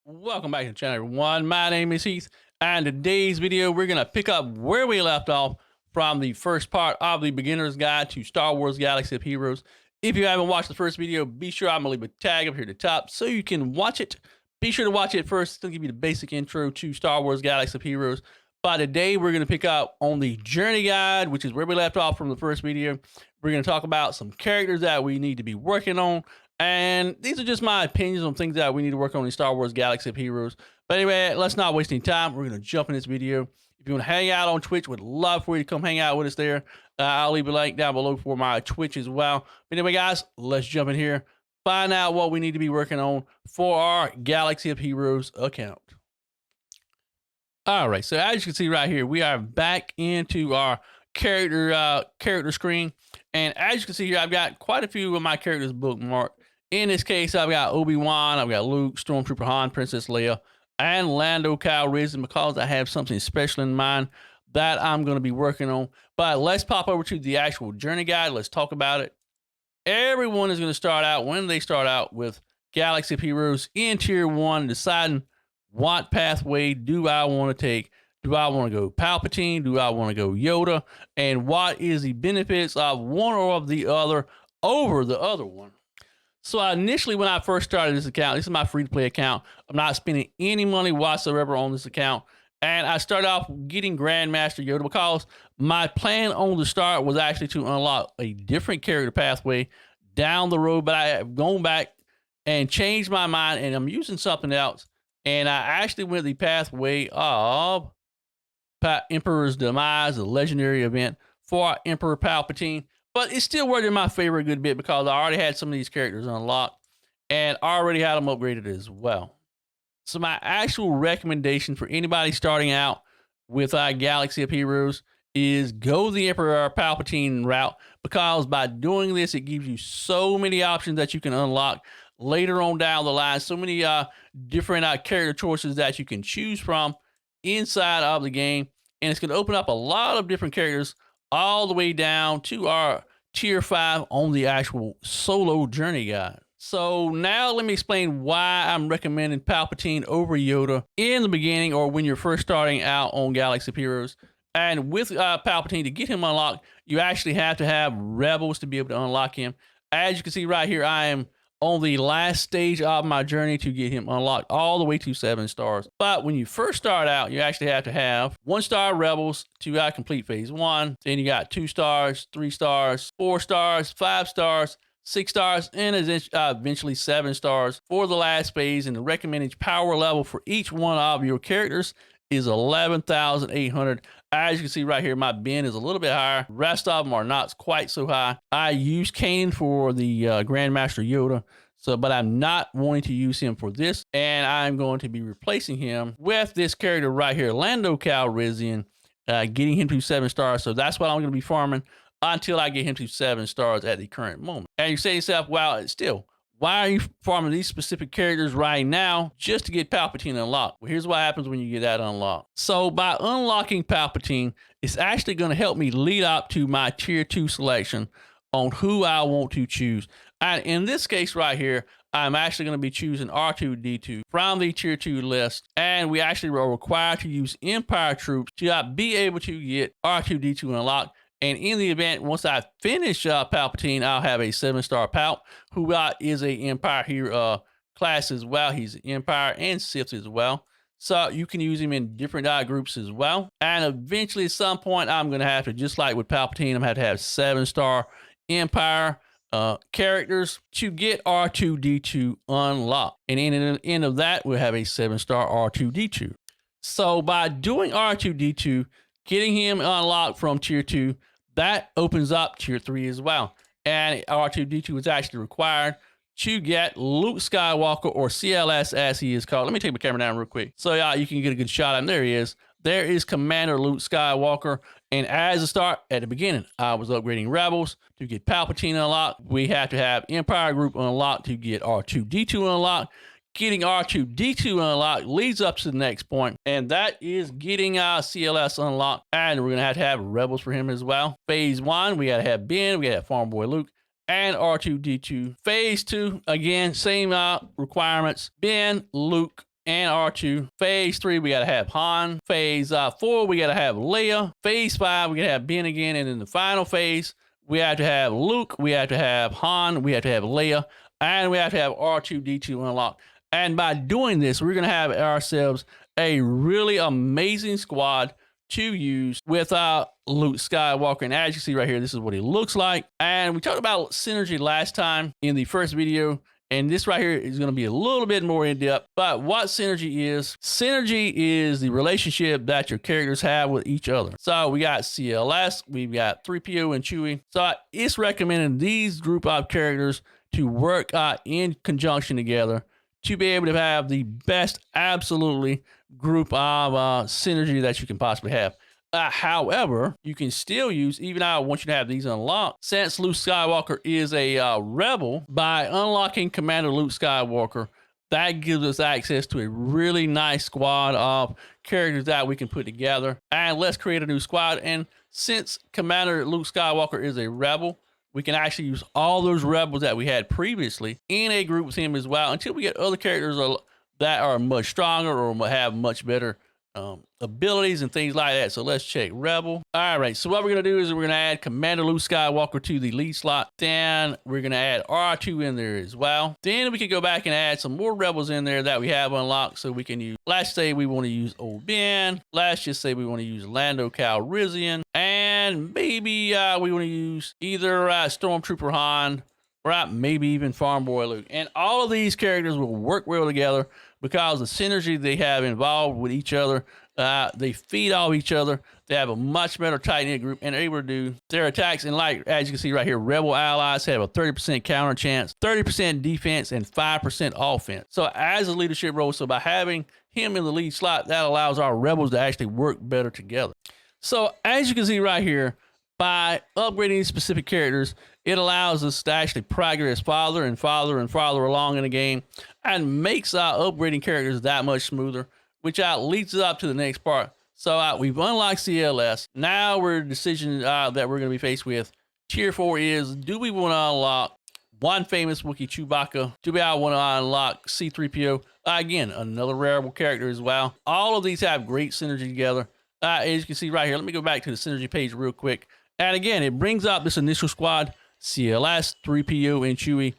Welcome back to the channel, everyone. My name is Heath, and in today's video, we're going to pick up where we left off from the first part of the beginner's guide to Star Wars Galaxy of Heroes. If you haven't watched the first video, be sure I'm going to leave a tag up here at the top so you can watch it. Be sure to watch it first to give you the basic intro to Star Wars Galaxy of Heroes. But today, we're going to pick up on the journey guide, which is where we left off from the first video. We're going to talk about some characters that we need to be working on. And these are just my opinions on things that we need to work on in Star Wars Galaxy of Heroes. But anyway, let's not waste any time. We're going to jump in this video. If you want to hang out on Twitch, would love for you to come hang out with us there. I'll leave a link down below for my Twitch as well. But anyway, guys, let's jump in here. Find out what we need to be working on for our Galaxy of Heroes account. All right, so as you can see right here, we are back into our character screen. And as you can see here, I've got quite a few of my characters bookmarked. In this case, I've got Obi-Wan, I've got Luke, Stormtrooper Han, Princess Leia, and Lando Calrissian because I have something special in mind that I'm going to be working on. But let's pop over to the actual journey guide. Let's talk about it. Everyone is going to start out, when they start out, with Galaxy of Heroes in Tier 1, deciding what pathway do I want to take. Do I want to go Palpatine? Do I want to go Yoda? And what is the benefits of one or of the other over the other one? So initially, when I first started this account, this is my free-to-play account. I'm not spending any money whatsoever on this account. And I started off getting Grandmaster Yoda because my plan on the start was actually to unlock a different character pathway down the road. But I have gone back and changed my mind, and I'm using something else. And I actually went the pathway of Emperor's Demise, the legendary event for Emperor Palpatine. But it's still working in my favor a good bit because I already had some of these characters unlocked and already had them upgraded as well. So my actual recommendation for anybody starting out with Galaxy of Heroes is go the Emperor Palpatine route, because by doing this, it gives you so many options that you can unlock later on down the line. So many different character choices that you can choose from inside of the game. And it's going to open up a lot of different characters all the way down to our Tier 5 on the actual solo journey guide. So now let me explain why I'm recommending Palpatine over Yoda in the beginning or when you're first starting out on Galaxy of Heroes. And with Palpatine, to get him unlocked, you actually have to have Rebels to be able to unlock him. As you can see right here, I am on the last stage of my journey to get him unlocked all the way to 7 stars. But when you first start out, you actually have to have 1-star Rebels to complete phase 1. Then you got 2 stars, 3 stars, 4 stars, 5 stars, 6 stars, and eventually 7 stars for the last phase. And the recommended power level for each one of your characters is 11,800. As you can see right here, my bin is a little bit higher. The rest of them are not quite so high. I use Kanan for the Grandmaster Yoda, but I'm not wanting to use him for this. And I'm going to be replacing him with this character right here, Lando Calrissian, getting him to 7 stars. So that's what I'm going to be farming until I get him to 7 stars at the current moment. And you say to yourself, well, still, why are you farming these specific characters right now just to get Palpatine unlocked? Well, here's what happens when you get that unlocked. So by unlocking Palpatine, it's actually going to help me lead up to my Tier 2 selection on who I want to choose. And in this case right here, I'm actually going to be choosing R2-D2 from the Tier 2 list. And we actually are required to use Empire troops to be able to get R2-D2 unlocked. And in the event, once I finish Palpatine, I'll have a 7-star Palp, who is a Empire hero class as well. He's an Empire and Sith as well. So you can use him in different groups as well. And eventually, at some point, I'm going to have to, just like with Palpatine, I'm going to have 7-star Empire characters to get R2-D2 unlocked. And in the end of that, we'll have a 7-star R2-D2. So by doing R2-D2, getting him unlocked from Tier 2, that opens up Tier 3 as well. And R2-D2 is actually required to get Luke Skywalker, or CLS as he is called. Let me take my camera down real quick so you can get a good shot of him. There he is. There is Commander Luke Skywalker. And as a start, at the beginning, I was upgrading Rebels to get Palpatine unlocked. We have to have Empire Group unlocked to get R2-D2 unlocked. Getting R2-D2 unlocked leads up to the next point, and that is getting CLS unlocked. And we're going to have Rebels for him as well. Phase 1, we got to have Ben, we got to have Farm Boy Luke, and R2-D2. Phase 2, again, same requirements. Ben, Luke, and R2. Phase 3, we got to have Han. Phase 4, we got to have Leia. Phase 5, we got to have Ben again. And in the final phase, we have to have Luke, we have to have Han, we have to have Leia, and we have to have R2-D2 unlocked. And by doing this, we're going to have ourselves a really amazing squad to use with Luke Skywalker. And as you see right here, this is what he looks like. And we talked about synergy last time in the first video. And this right here is going to be a little bit more in depth. But what synergy is the relationship that your characters have with each other. So we got CLS, we've got 3PO and Chewie. So it's recommending these group of characters to work in conjunction together to be able to have the best, absolutely, group of synergy that you can possibly have. However, you can still use, even though I want you to have these unlocked, since Luke Skywalker is a rebel, by unlocking Commander Luke Skywalker, that gives us access to a really nice squad of characters that we can put together. And let's create a new squad. And since Commander Luke Skywalker is a rebel, we can actually use all those rebels that we had previously in a group with him as well, until we get other characters that are much stronger or have much better abilities and things like that. So let's check Rebel. All right, so what we're going to do is we're going to add Commander Luke Skywalker to the lead slot. Then we're going to add R2 in there as well. Then we can go back and add some more Rebels in there that we have unlocked. So we can use, let's say we want to use Old Ben. Let's just say we want to use Lando Calrissian. And maybe we want to use either Stormtrooper Han, or maybe even Farm Boy Luke. And all of these characters will work well together because the synergy they have involved with each other, they feed off each other. They have a much better tight-knit group and are able to do their attacks. And like, as you can see right here, Rebel allies have a 30% counter chance, 30% defense, and 5% offense. So as a leadership role, so by having him in the lead slot, that allows our Rebels to actually work better together. So as you can see right here, by upgrading specific characters, it allows us to actually progress farther and farther and farther along in the game, and makes our upgrading characters that much smoother, which leads us up to the next part. So we've unlocked CLS. Now we're the decision that we're going to be faced with. Tier 4 is, do we want to unlock one famous Wookiee, Chewbacca? Do we want to unlock C-3PO? Again, another rareable character as well. All of these have great synergy together. As you can see right here, let me go back to the synergy page real quick. And again, it brings up this initial squad: CLS, 3PO, and Chewie,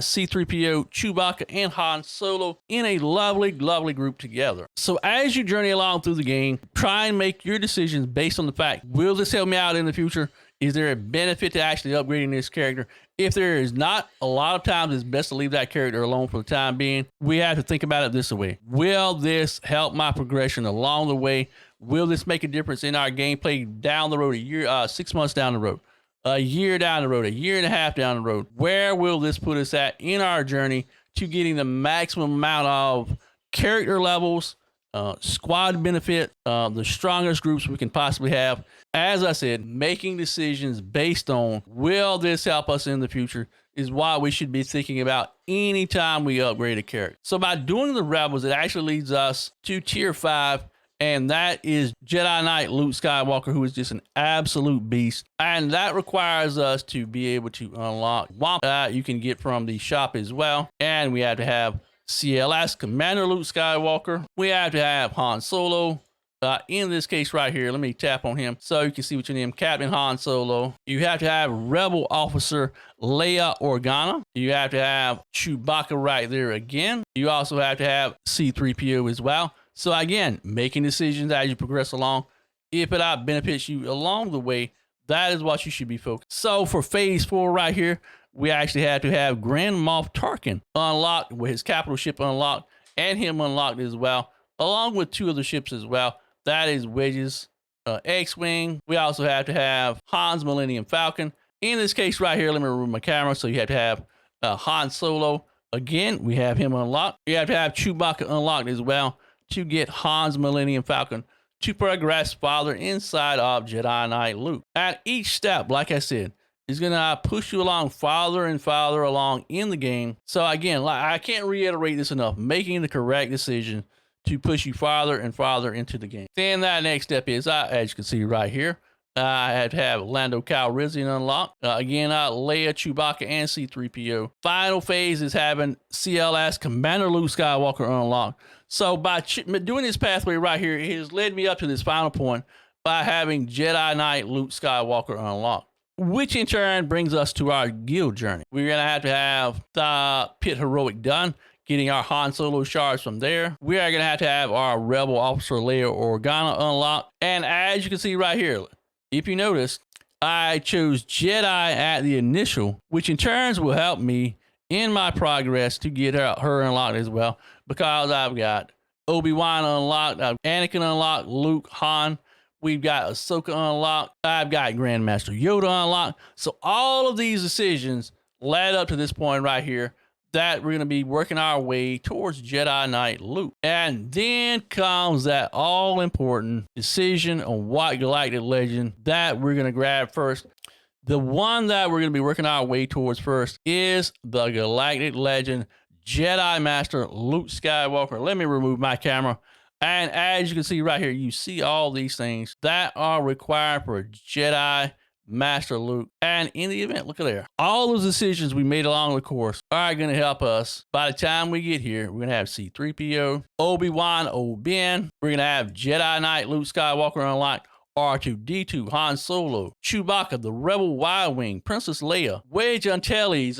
C-3PO, Chewbacca, and Han Solo in a lovely, lovely group together. So as you journey along through the game, try and make your decisions based on the fact, will this help me out in the future? Is there a benefit to actually upgrading this character? If there is not, a lot of times it's best to leave that character alone for the time being. We have to think about it this way. Will this help my progression along the way? Will this make a difference in our gameplay down the road, a year, 6 months down the road, a year down the road, a year and a half down the road? Where will this put us at in our journey to getting the maximum amount of character levels, squad benefit, the strongest groups we can possibly have? As I said, making decisions based on, will this help us in the future, is what we should be thinking about anytime we upgrade a character. So by doing the Rebels, it actually leads us to tier 5. And that is Jedi Knight Luke Skywalker, who is just an absolute beast. And that requires us to be able to unlock Wampa you can get from the shop as well. And we have to have CLS, Commander Luke Skywalker. We have to have Han Solo. In this case right here, let me tap on him so you can see what your name, Captain Han Solo. You have to have Rebel Officer Leia Organa. You have to have Chewbacca right there again. You also have to have C-3PO as well. So again, making decisions as you progress along, if it benefits you along the way, that is what you should be focused. So for phase 4 right here, we actually had to have Grand Moff Tarkin unlocked, with his capital ship unlocked, and him unlocked as well, along with 2 other ships as well. That is Wedge's X-Wing. We also have to have Han's Millennium Falcon. In this case right here, let me remove my camera. So you have to have Han Solo. Again, we have him unlocked. You have to have Chewbacca unlocked as well to get Han's Millennium Falcon to progress farther inside of Jedi Knight Luke. At each step, like I said, is going to push you along farther and farther along in the game. So again, I can't reiterate this enough, making the correct decision to push you farther and farther into the game. Then that next step is, as you can see right here, I had to have Lando Calrissian unlocked. Again, Leia, Chewbacca, and C-3PO. Final phase is having CLS Commander Luke Skywalker unlocked. So by doing this pathway right here, it has led me up to this final point by having Jedi Knight Luke Skywalker unlocked, which in turn brings us to our guild journey. We're going to have the Pit Heroic done, getting our Han Solo shards from there. We are going to have our Rebel Officer Leia Organa unlocked. And as you can see right here, if you notice, I chose Jedi at the initial, which in turns will help me in my progress to get her unlocked as well, because I've got Obi-Wan unlocked, I've Anakin unlocked, Luke, Han. We've got Ahsoka unlocked. I've got Grandmaster Yoda unlocked. So all of these decisions led up to this point right here that we're going to be working our way towards Jedi Knight Luke. And then comes that all-important decision on what Galactic Legend that we're going to grab first. The one that we're going to be working our way towards first is the Galactic Legend Jedi Master Luke Skywalker. Let me remove my camera. And as you can see right here, you see all these things that are required for Jedi Master Luke. And in the event, look at there. All those decisions we made along the course are going to help us. By the time we get here, we're going to have C-3PO, Obi-Wan, Obi-Wan. We're going to have Jedi Knight Luke Skywalker unlocked, R2-D2, Han Solo, Chewbacca, the Rebel Y-Wing, Princess Leia, Wedge Antilles,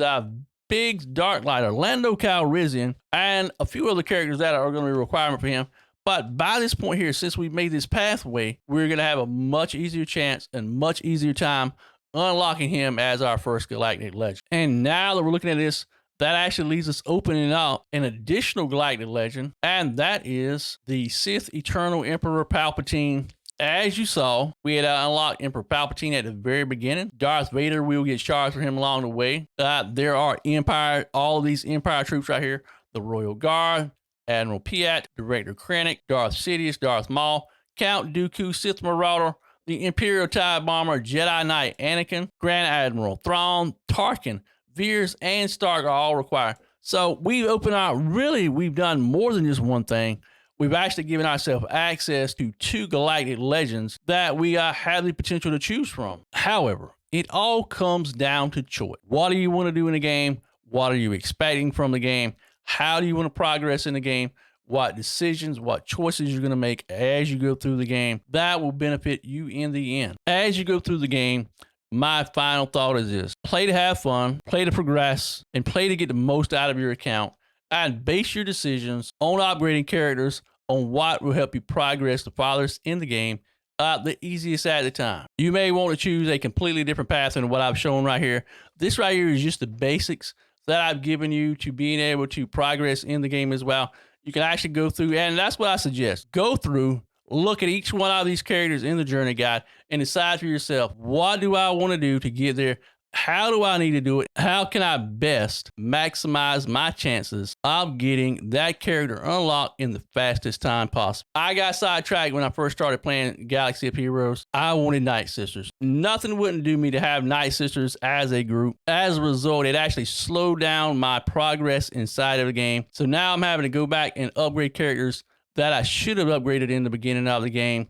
Biggs Darklighter, Lando Calrissian, and a few other characters that are going to be a requirement for him. But by this point here, since we've made this pathway, we're going to have a much easier chance and much easier time unlocking him as our first Galactic Legend. And now that we're looking at this, that actually leaves us opening up an additional Galactic Legend, and that is the Sith Eternal Emperor Palpatine. As you saw, we had unlocked Emperor Palpatine at the very beginning. Darth Vader, we will get shards for him along the way. There are all of these Empire troops right here. The Royal Guard, Admiral Piat, Director Krennic, Darth Sidious, Darth Maul, Count Dooku, Sith Marauder, the Imperial TIE Bomber, Jedi Knight Anakin, Grand Admiral Thrawn, Tarkin, Veers, and Stark are all required. So we've opened out, really, we've done more than just one thing. We've actually given ourselves access to 2 Galactic Legends that we have the potential to choose from. However, it all comes down to choice. What do you want to do in the game? What are you expecting from the game? How do you want to progress in the game? What decisions, what choices you're going to make as you go through the game that will benefit you in the end. As you go through the game, my final thought is this: play to have fun, play to progress, and play to get the most out of your account, and base your decisions on upgrading characters on what will help you progress the farthest in the game, the easiest at the time. You may want to choose a completely different path than what I've shown right here. This right here is just the basics that I've given you to being able to progress in the game as well. You can actually go through, and that's what I suggest. Go through, look at each one of these characters in the journey guide, and decide for yourself, what do I want to do to get there? How do I need to do it? How can I best maximize my chances of getting that character unlocked in the fastest time possible? I got sidetracked when I first started playing Galaxy of Heroes. I wanted Night Sisters. Nothing wouldn't do me to have Night Sisters as a group. As a result, it actually slowed down my progress inside of the game. So now I'm having to go back and upgrade characters that I should have upgraded in the beginning of the game.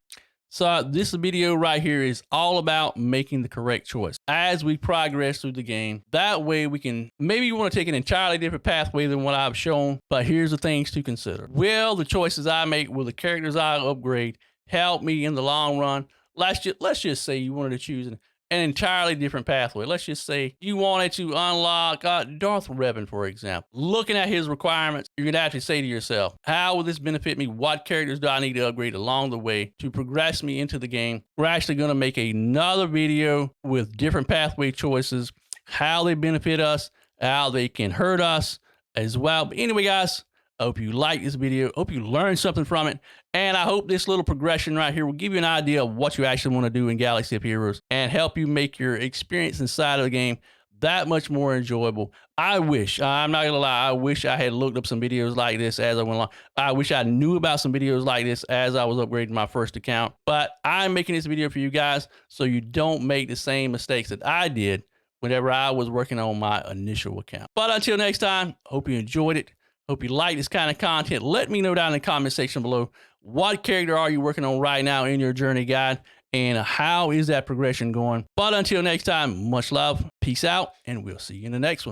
So this video right here is all about making the correct choice as we progress through the game. That way we can, maybe you want to take an entirely different pathway than what I've shown, but here's the things to consider. Will the choices I make, will the characters I upgrade help me in the long run? Let's just say you wanted to choose an entirely different pathway. Let's just say you wanted to unlock Darth Revan, for example. Looking at his requirements, you're going to have to say to yourself, how will this benefit me? What characters do I need to upgrade along the way to progress me into the game? We're actually going to make another video with different pathway choices, how they benefit us, how they can hurt us as well. But anyway, guys, I hope you like this video. Hope you learned something from it. And I hope this little progression right here will give you an idea of what you actually want to do in Galaxy of Heroes and help you make your experience inside of the game that much more enjoyable. I wish, I'm not going to lie, I wish I had looked up some videos like this as I went along. I wish I knew about some videos like this as I was upgrading my first account. But I'm making this video for you guys so you don't make the same mistakes that I did whenever I was working on my initial account. But until next time, hope you enjoyed it. Hope you like this kind of content. Let me know down in the comment section below, what character are you working on right now in your journey guide? and how is that progression going. But until next time, much love, peace out, and we'll see you in the next one.